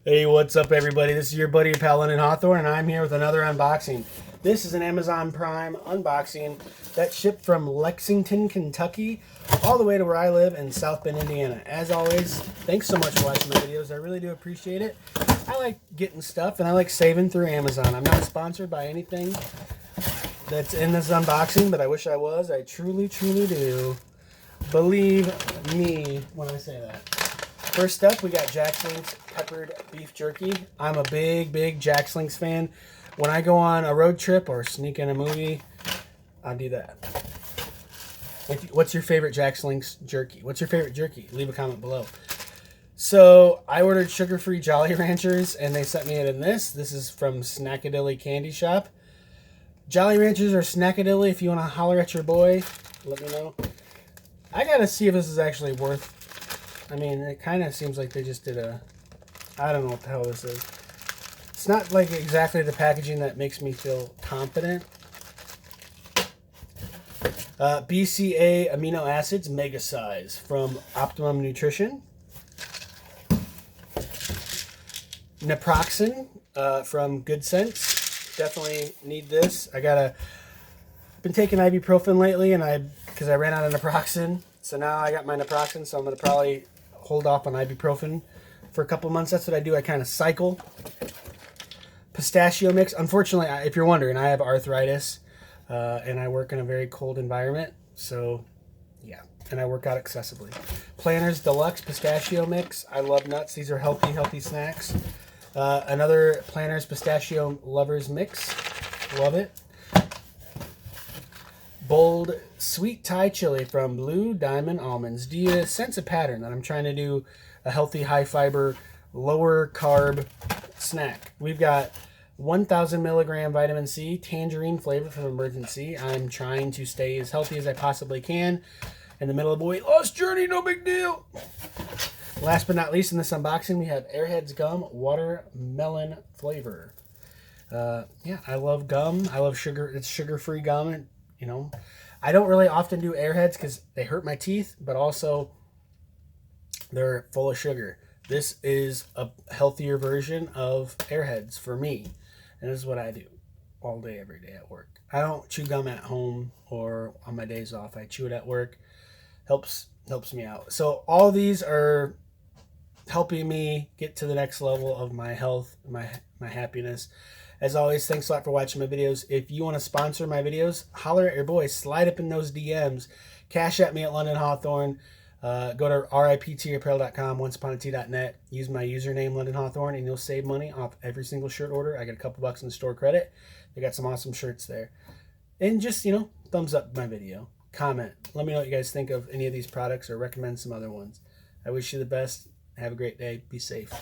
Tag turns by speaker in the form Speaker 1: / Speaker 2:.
Speaker 1: Hey, what's up, everybody? This is your buddy, pal, London Hawthorne, and I'm here with another unboxing. This is an Amazon Prime unboxing that shipped from Lexington, Kentucky, all the way to where I live in South Bend, Indiana. As always, thanks so much for watching my videos. I really do appreciate it. I like getting stuff, and I like saving through Amazon. I'm not sponsored by anything that's in this unboxing, but I wish I was. I truly, truly do. Believe me when I say that. First up, we got Jack Slink's peppered beef jerky. I'm a big Jack Slink's fan. When I go on a road trip or sneak in a movie, I'll do that. What's your favorite Jack Slink's jerky? What's your favorite jerky? Leave a comment below. So I ordered sugar-free Jolly Ranchers, and they sent me it in this. This is from Snackadilly Candy Shop. Jolly Ranchers or Snackadilly, if you want to holler at your boy, let me know. I gotta see if this is actually worth. I mean, it kind of seems like they just did a. I don't know what the hell this is. It's not like exactly the packaging that makes me feel confident. BCAA amino acids, mega size from Optimum Nutrition. Naproxen from Good Sense. Definitely need this. Been taking ibuprofen lately, and because I ran out of naproxen, so now I got my naproxen. So I'm gonna probably hold off on ibuprofen for a couple months. That's what I do. I kind of cycle. Pistachio mix. Unfortunately, if you're wondering, I have arthritis, and I work in a very cold environment. So, yeah, and I work out excessively. Planters Deluxe Pistachio Mix. I love nuts. These are healthy snacks. Another Planters Pistachio Lovers Mix. Love it. Bold Sweet Thai Chili from Blue Diamond Almonds. Do you sense a pattern that I'm trying to do a healthy, high fiber, lower carb snack? We've got 1,000 milligram vitamin C, tangerine flavor from Emergency. I'm trying to stay as healthy as I possibly can in the middle of a weight loss journey. No big deal. Last but not least, in this unboxing, we have Airheads Gum watermelon flavor. Yeah, I love gum. I love sugar. It's sugar-free gum. You know, I don't really often do Airheads because they hurt my teeth, but also they're full of sugar. This is a healthier version of Airheads for me, and this is what I do all day, every day at work. I don't chew gum at home or on my days off. I chew it at work. Helps me out. So all these are helping me get to the next level of my health, my happiness. As always, thanks a lot for watching my videos. If you want to sponsor my videos, holler at your boy. Slide up in those DMs. Cash at me at London Hawthorne. Go to riptapparel.com, onceuponat.net. Use my username, London Hawthorne, and you'll save money off every single shirt order. I get a couple bucks in store credit. They got some awesome shirts there. And just, thumbs up my video. Comment. Let me know what you guys think of any of these products or recommend some other ones. I wish you the best. Have a great day. Be safe.